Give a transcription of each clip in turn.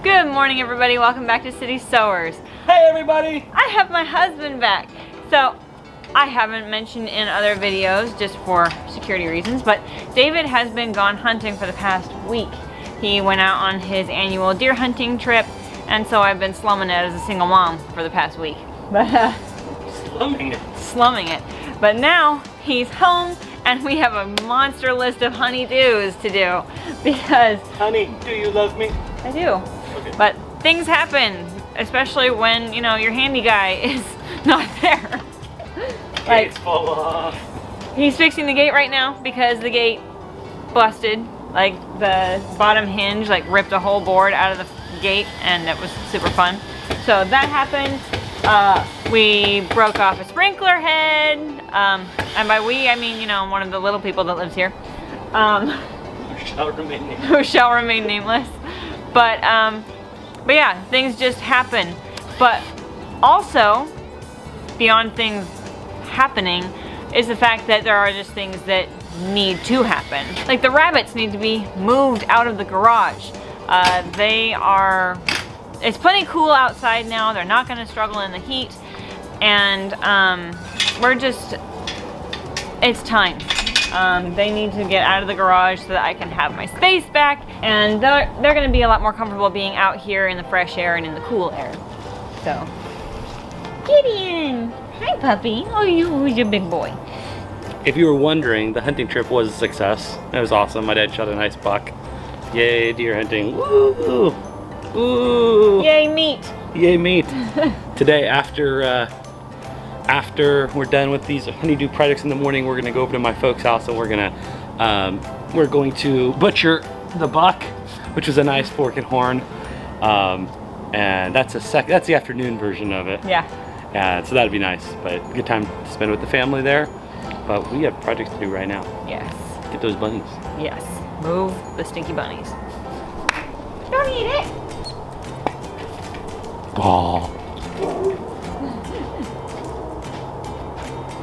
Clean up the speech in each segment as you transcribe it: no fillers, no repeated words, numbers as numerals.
Good morning, everybody. Welcome back to City Sewers. Hey, everybody! I have my husband back. So, I haven't mentioned in other videos just for security reasons, but David has been gone hunting for the past week. He went out on his annual deer hunting trip, and so I've been slumming it as a single mom for the past week. But slumming it. But now he's home, and we have a monster list of honey-dos to do because... Honey, do you love me? I do. Okay. But things happen, especially when, you know, your handy guy is not there. Gates fall off. He's fixing the gate right now because the gate busted. Like the bottom hinge like ripped a whole board out of the gate, and it was super fun. So that happened. We broke off a sprinkler head. And by we, I mean, you know, one of the little people that lives here. Who shall remain nameless. Who shall remain nameless. But yeah, things just happen. But also, beyond things happening, is the fact that there are just things that need to happen. Like the rabbits need to be moved out of the garage. It's plenty cool outside now. They're not gonna struggle in the heat. And it's time. They need to get out of the garage so that I can have my space back, and they're going to be a lot more comfortable being out here in the fresh air and in the cool air. So, Gideon! Hi, puppy. Oh, who's your big boy? If you were wondering, the hunting trip was a success. It was awesome. My dad shot a nice buck. Yay, deer hunting. Woo! Woo! Yay, meat! Yay, meat. Today, after we're done with these honeydew projects in the morning, we're gonna go over to my folks' house and we're going to butcher the buck, which was a nice fork and horn, and that's the afternoon version of it. Yeah. So that'd be nice, but good time to spend with the family there. But we have projects to do right now. Yes. Get those bunnies. Yes. Move the stinky bunnies. Don't eat it. Oh.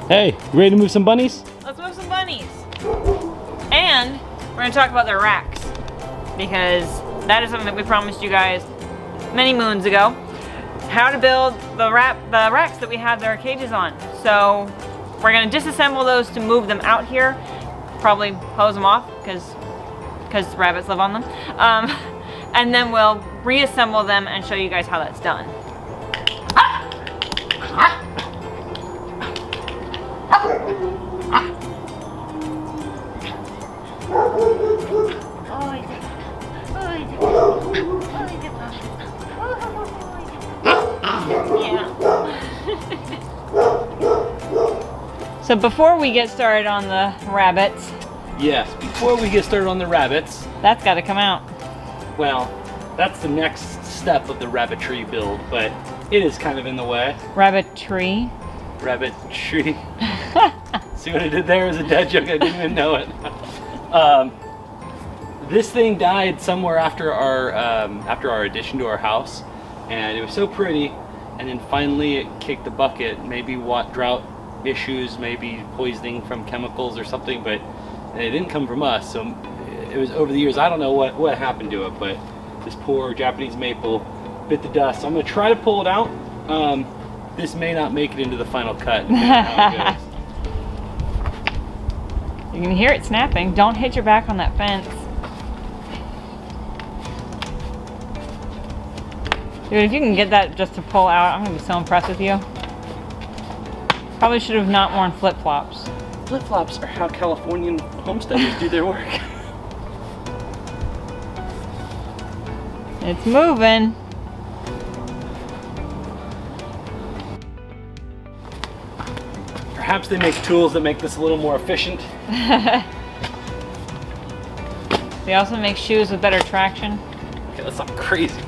Hey, you ready to move some bunnies? Let's move some bunnies. And we're going to talk about the racks, because that is something that we promised you guys many moons ago. How to build the racks that we have their cages on. So we're going to disassemble those to move them out here. Probably hose them off because rabbits live on them. And then we'll reassemble them and show you guys how that's done. So before we get started on the rabbits. Yes, before we get started on the rabbits. That's got to come out. Well, that's the next step of the rabbitry build, but it is kind of in the way. Rabbit tree. Rabbit tree. See what I did there? It was a dad joke. I didn't even know it. This thing died somewhere after our addition to our house, and it was so pretty. And then finally, it kicked the bucket. Maybe drought issues, maybe poisoning from chemicals or something, but it didn't come from us. So it was over the years. I don't know what happened to it, but this poor Japanese maple bit the dust. So I'm gonna try to pull it out. This may not make it into the final cut. How it goes. You can hear it snapping. Don't hit your back on that fence. Dude, if you can get that just to pull out, I'm gonna be so impressed with you. Probably should have not worn flip-flops. Flip-flops are how Californian homesteaders do their work. It's moving. Perhaps they make tools that make this a little more efficient. They also make shoes with better traction. Okay, that's not crazy.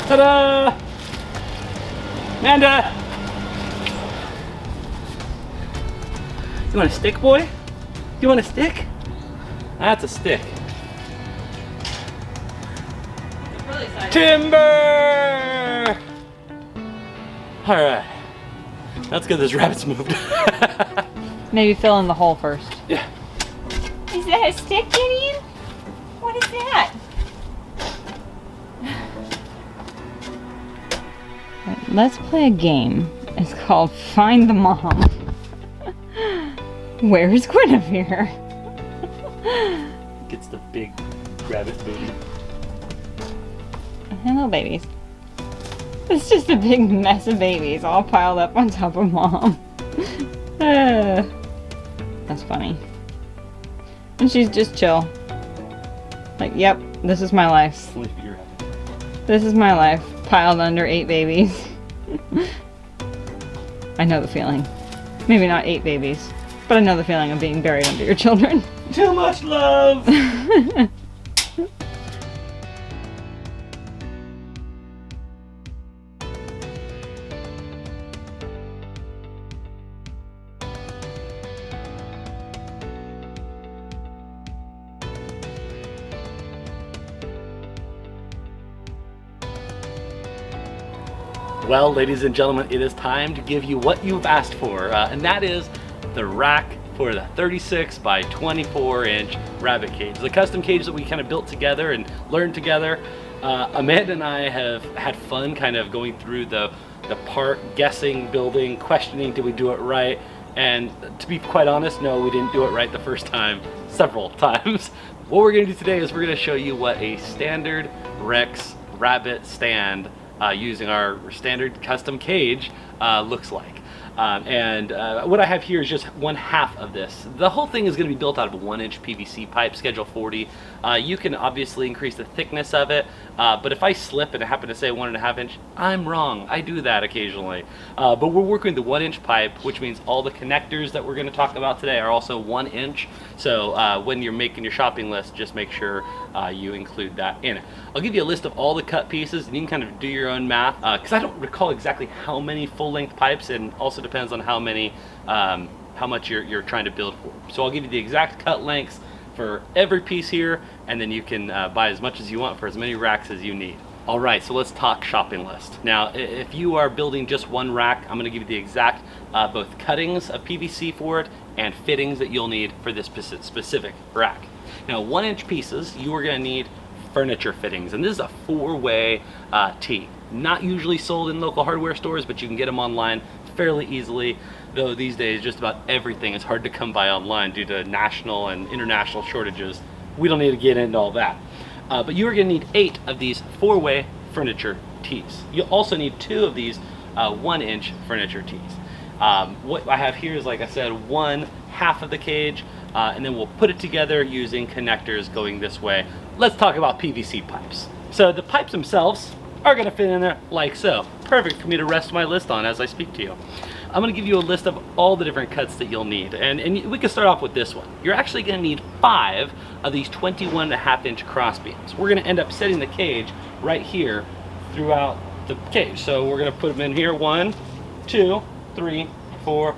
Ta-da! Amanda! You want a stick, boy? You want a stick? That's a stick. Really excited. Timber! Alright. Let's get those rabbits moved. Maybe fill in the hole first. Yeah. Is that a stick, Gideon? What is that? Let's play a game. It's called Find the Mom. Where's Guinevere? Gets the big rabbit booty. Hello, babies. It's just a big mess of babies all piled up on top of Mom. That's funny. And she's just chill. Like, yep, this is my life. Sleep your head. This is my life, piled under 8 babies. I know the feeling. Maybe not 8 babies, but I know the feeling of being buried under your children. Too much love! Well, ladies and gentlemen, it is time to give you what you've asked for, and that is the rack for the 36 by 24 inch rabbit cage. The custom cage that we kind of built together and learned together. Amanda and I have had fun kind of going through the part, guessing, building, questioning, did we do it right? And to be quite honest, no, we didn't do it right the first time, several times. What we're gonna do today is we're gonna show you what a standard Rex rabbit stand using our standard custom cage looks like. What I have here is just 1/2 of this. The whole thing is going to be built out of a 1-inch PVC pipe, schedule 40. You can obviously increase the thickness of it, but if I slip and I happen to say 1.5 inch, I'm wrong. I do that occasionally. But we're working with the 1-inch pipe, which means all the connectors that we're going to talk about today are also 1 inch. So when you're making your shopping list, just make sure you include that in it. I'll give you a list of all the cut pieces, and you can kind of do your own math, because I don't recall exactly how many full-length pipes, and also depends on how much you're trying to build for. So I'll give you the exact cut lengths for every piece here, and then you can buy as much as you want for as many racks as you need. All right, so let's talk shopping list. Now, if you are building just one rack, I'm gonna give you the exact both cuttings of PVC for it and fittings that you'll need for this specific rack. Now, 1-inch pieces, you are gonna need furniture fittings, and this is a 4-way T. Not usually sold in local hardware stores, but you can get them online fairly easily, though these days just about everything is hard to come by online due to national and international shortages. We don't need to get into all that. But you are going to need 8 of these 4-way furniture tees. You'll also need 2 of these 1-inch furniture tees. What I have here is, like I said, 1/2 of the cage, and then we'll put it together using connectors going this way. Let's talk about PVC pipes. So the pipes themselves are going to fit in there like so. Perfect for me to rest my list on as I speak to you. I'm going to give you a list of all the different cuts that you'll need, and we can start off with this one. You're actually going to need 5 of these 21.5 inch cross beams. We're going to end up setting the cage right here throughout the cage. So we're going to put them in here, 1, 2, 3, 4,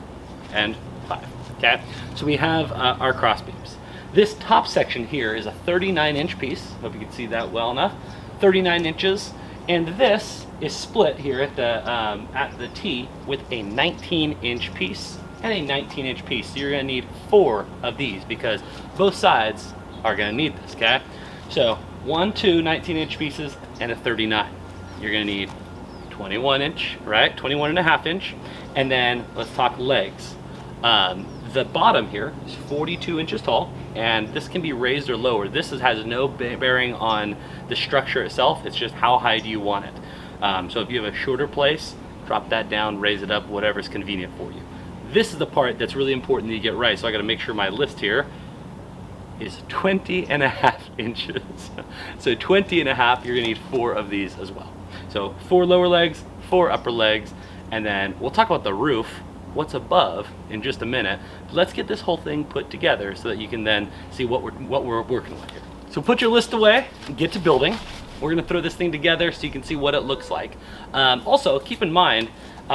and 5. Okay, so we have our cross beams. This top section here is a 39-inch piece. Hope you can see that well enough. 39 inches, and this is split here at the T with a 19-inch piece and a 19-inch piece. So you're going to need 4 of these because both sides are going to need this. Okay, so 1, 2 19-inch pieces and a 39. You're going to need 21-inch, right? 21.5 inch, and then let's talk legs. The bottom here is 42 inches tall, and this can be raised or lowered. This has no bearing on the structure itself. It's just how high do you want it. So if you have a shorter place, drop that down, raise it up, whatever's convenient for you. This is the part that's really important that you get right. So I got to make sure my list here is 20.5 inches. So 20.5, you're gonna need 4 of these as well. So 4 lower legs, 4 upper legs, and then we'll talk about the roof, what's above, in just a minute. But let's get this whole thing put together so that you can then see what we're working with here. So put your list away and get to building. We're gonna throw this thing together so you can see what it looks like. Also, keep in mind,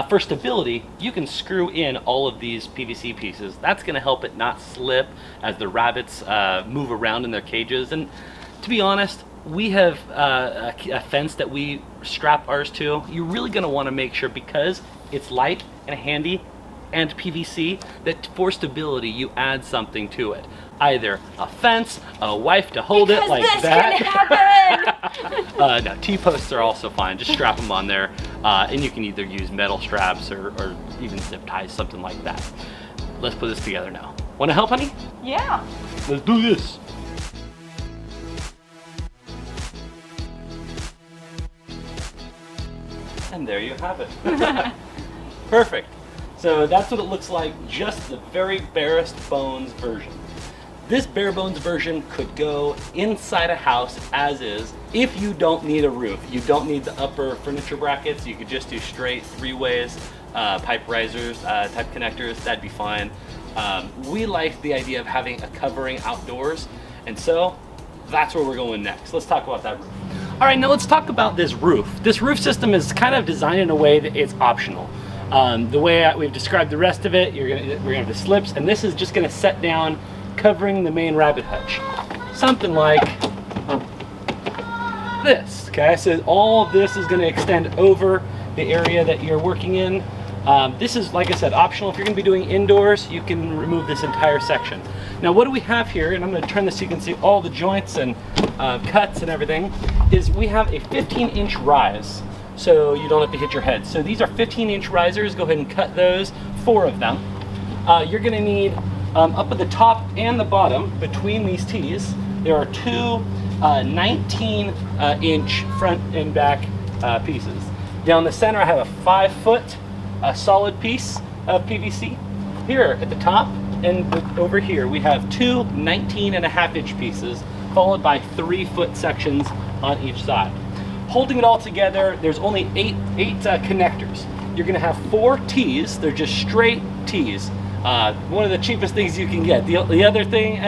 for stability, you can screw in all of these PVC pieces. That's gonna help it not slip as the rabbits move around in their cages. And to be honest, we have a fence that we strap ours to. You're really gonna wanna make sure, because it's light and handy and PVC, that for stability you add something to it. Either a fence, a wife to hold it like that. Can happen. No, T-posts are also fine. Just strap them on there, and you can either use metal straps or even zip ties, something like that. Let's put this together now. Want to help, honey? Yeah. Let's do this. And there you have it. Perfect. So that's what it looks like, just the very barest bones version. This bare bones version could go inside a house as is if you don't need a roof. You don't need the upper furniture brackets. You could just do straight 3-ways, pipe risers, type connectors. That'd be fine. We like the idea of having a covering outdoors, and so that's where we're going next. Let's talk about that roof. All right, now let's talk about this roof. This roof system is kind of designed in a way that it's optional. The way we've described the rest of it, we're gonna have the slips, and this is just gonna set down, covering the main rabbit hutch. Something like this, okay? So all of this is gonna extend over the area that you're working in. This is, like I said, optional. If you're gonna be doing indoors, you can remove this entire section. Now what do we have here, and I'm gonna turn this so you can see all the joints and cuts and everything, is we have a 15-inch rise, so you don't have to hit your head. So these are 15-inch risers. Go ahead and cut those, 4 of them. You're gonna need, up at the top and the bottom, between these T's, there are 2 19-inch front and back pieces. Down the center, I have a 5-foot solid piece of PVC. Here at the top and over here, we have 2 19.5-inch pieces, followed by 3-foot sections on each side. Holding it all together, there's only 8 connectors. You're gonna have 4 T's. They're just straight T's. One of the cheapest things you can get. The other thing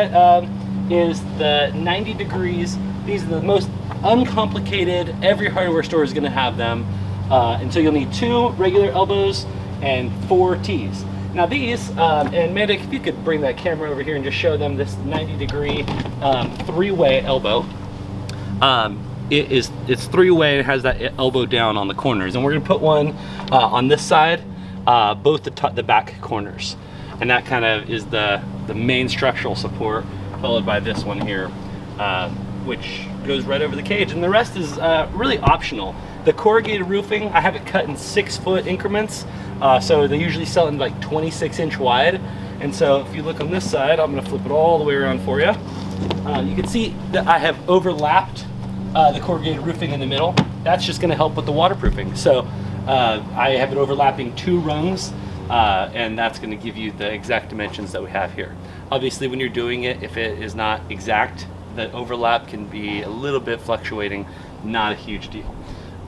is the 90 degrees. These are the most uncomplicated. Every hardware store is gonna have them. And so you'll need 2 regular elbows and 4 T's. Now these, and Mandy, if you could bring that camera over here and just show them this 90-degree 3-way elbow. It's 3-way, it has that elbow down on the corners. And we're gonna put one on this side, both the back corners. And that kind of is the main structural support, followed by this one here, which goes right over the cage. And the rest is really optional. The corrugated roofing, I have it cut in 6-foot increments. So they usually sell in like 26-inch wide. And so if you look on this side, I'm gonna flip it all the way around for you. You can see that I have overlapped the corrugated roofing in the middle. That's just gonna help with the waterproofing. So I have it overlapping 2 rungs, and that's gonna give you the exact dimensions that we have here. Obviously, when you're doing it, if it is not exact, the overlap can be a little bit fluctuating, not a huge deal.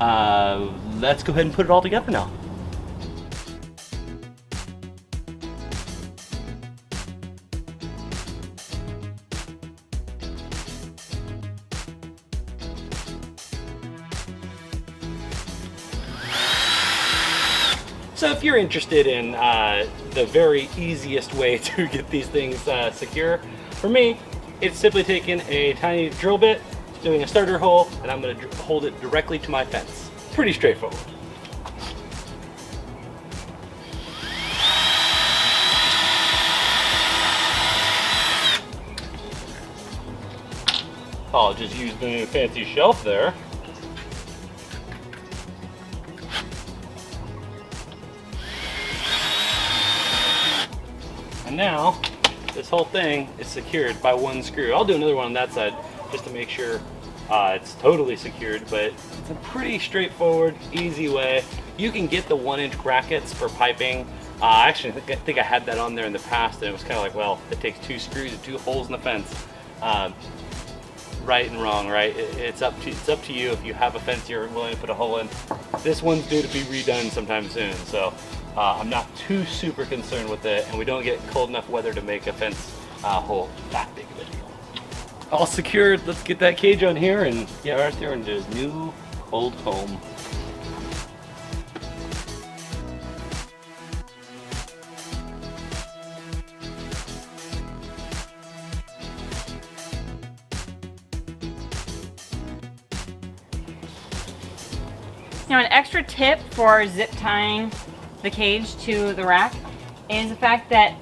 Let's go ahead and put it all together now. So if you're interested in the very easiest way to get these things secure, for me, it's simply taking a tiny drill bit, doing a starter hole, and I'm going to hold it directly to my fence. Pretty straightforward. I'll just use the new fancy shelf there. And now, this whole thing is secured by 1 screw. I'll do another one on that side just to make sure it's totally secured, but it's a pretty straightforward, easy way. You can get the 1-inch brackets for piping. I think I had that on there in the past, and it was kind of like, well, it takes 2 screws and 2 holes in the fence. Right and wrong, right? It's up to you. If you have a fence you're willing to put a hole in. This one's due to be redone sometime soon, so I'm not too super concerned with it, and we don't get cold enough weather to make a fence hole that big of a deal. all secured. Let's get that cage on here and get Arthur into his new old home. Now, an extra tip for zip tying the cage to the rack is the fact that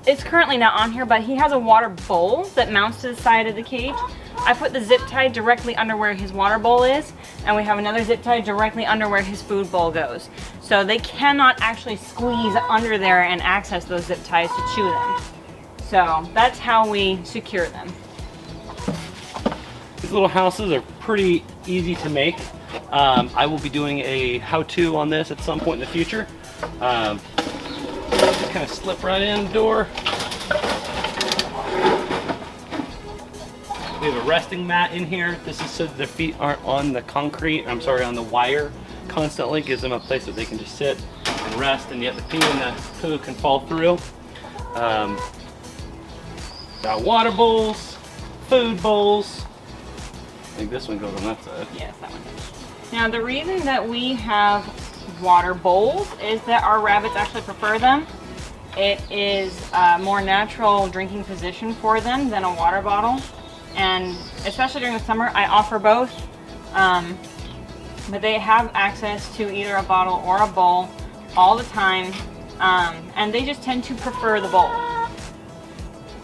it's currently not on here, but he has a water bowl that mounts to the side of the cage. I put the zip tie directly under where his water bowl is, and we have another zip tie directly under where his food bowl goes. So they cannot actually squeeze under there and access those zip ties to chew them. So that's how we secure them. These little houses are pretty easy to make. I will be doing a how-to on this at some point in the future. Just kind of slip right in the door. We have a resting mat in here. This is so that their feet aren't on the concrete, I'm sorry, on the wire constantly. Gives them a place that they can just sit and rest, and yet the pee and the poo can fall through. Got water bowls, food bowls. I think this one goes on that side. Yes, that one does. Now, the reason that we have water bowls is that our rabbits actually prefer them. It is a more natural drinking position for them than a water bottle. And especially during the summer, I offer both. But they have access to either a bottle or a bowl all the time. And they just tend to prefer the bowl.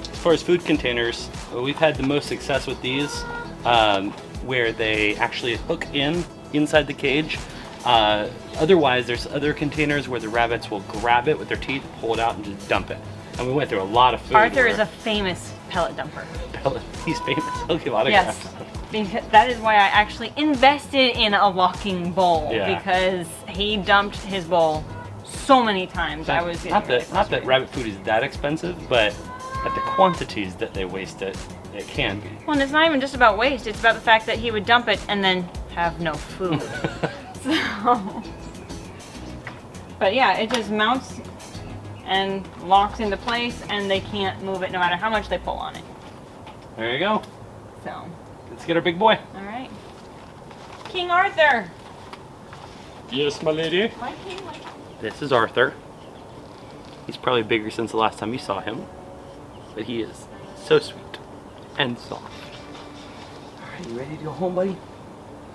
As far as food containers, we've had the most success with these, where they actually hook inside the cage. Otherwise, there's other containers where the rabbits will grab it with their teeth, pull it out, and just dump it. And we went through a lot of food. Arthur is a famous pellet dumper. He's famous. He'll give autographs. Yes, because that is why I actually invested in a locking bowl, because he dumped his bowl so many times. I was not that rabbit food is that expensive, but at the quantities that they waste it can be. Well, and it's not even just about waste. It's about the fact that he would dump it and then have no food. So, but yeah, it just mounts and locks into place, and they can't move it no matter how much they pull on it. There you go. So, let's get our big boy. All right, King Arthur. Yes, my lady. My king, my king. This is Arthur. He's probably bigger since the last time you saw him, but he is so sweet and soft. All right, you ready to go home, buddy?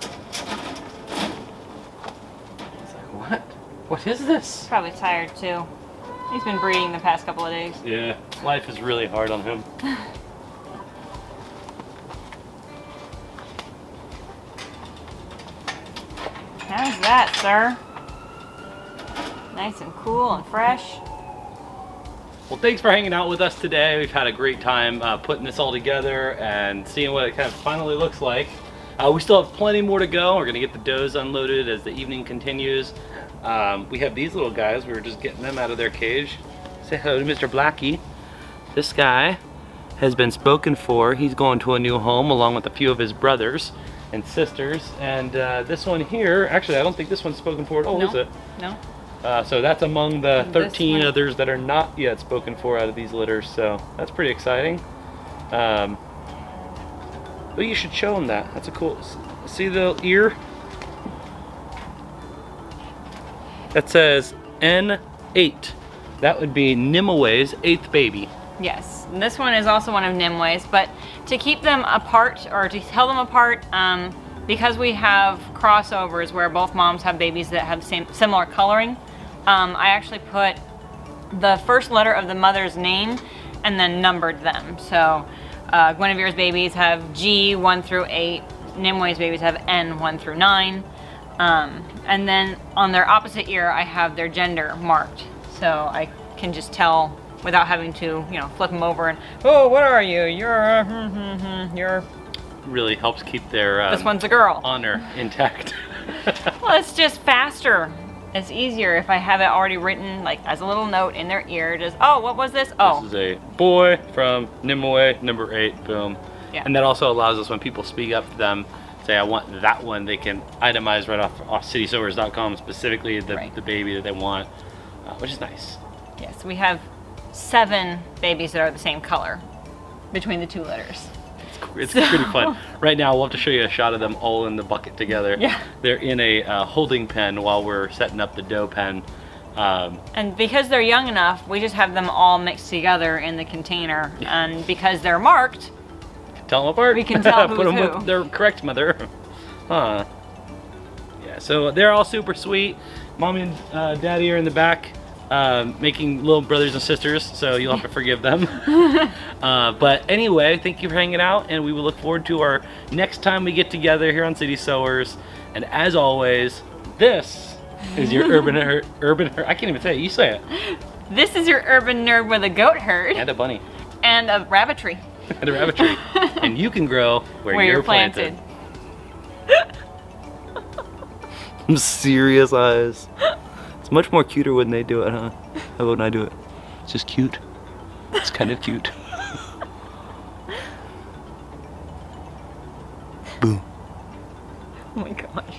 He's like, what? What is this? Probably tired too. He's been breeding the past couple of days. Yeah, life is really hard on him. How's that, sir? Nice and cool and fresh. Well, thanks for hanging out with us today. We've had a great time putting this all together and seeing what it kind of finally looks like. We still have plenty more to go. We're gonna get the does unloaded as the evening continues. We have these little guys. We were just getting them out of their cage. Say hello to Mr. Blackie. This guy has been spoken for. He's going to a new home along with a few of his brothers and sisters. And this one here, actually I don't think this one's spoken for at all, is it? No. So that's among the 13 others that are not yet spoken for out of these litters, so that's pretty exciting. But you should show them that. That's a cool, see the ear? That says N8. That would be Nimue,'s 8th baby. Yes, and this one is also one of Nimue's, but to keep them apart, or to tell them apart, because we have crossovers where both moms have babies that have similar coloring, I actually put the first letter of the mother's name and then numbered them. So Guinevere's babies have G 1 through 8, Nimue's babies have N 1 through 9, and then on their opposite ear I have their gender marked, so I can just tell without having to, you know, flip them over and, oh, what are you? You're Really helps keep their this one's a girl. Honor intact. Well, it's just faster. It's easier if I have it already written, like as a little note in their ear. Just, oh, what was this? Oh, This is a boy from Nimue, number 8. Boom. Yeah. And that also allows us, when people speak up to them, say I want that one, they can itemize right off citysewers.com specifically the baby that they want, which is nice. Yes, we have 7 babies that are the same color between the 2 litters. It's it's pretty fun. Right now, we'll have to show you a shot of them all in the bucket together. Yeah. They're in a holding pen while we're setting up the dough pen. And because they're young enough, we just have them all mixed together in the container. And because they're marked, tell them apart. We can tell Put who's them who. with their correct mother. Huh. Yeah, so they're all super sweet. Mommy and Daddy are in the back making little brothers and sisters, so you'll have to forgive them. But anyway, thank you for hanging out, and we will look forward to our next time we get together here on City Sewers. And as always, this is your urban I can't even say it. You say it. This is your urban nerd with a goat herd. And a bunny. And a rabbit tree. And a rabbit tree. And you can grow where you're planted. Serious eyes. It's much more cuter when they do it, huh? How about when I do it? It's just cute. It's kind of cute. Boom. Oh my gosh.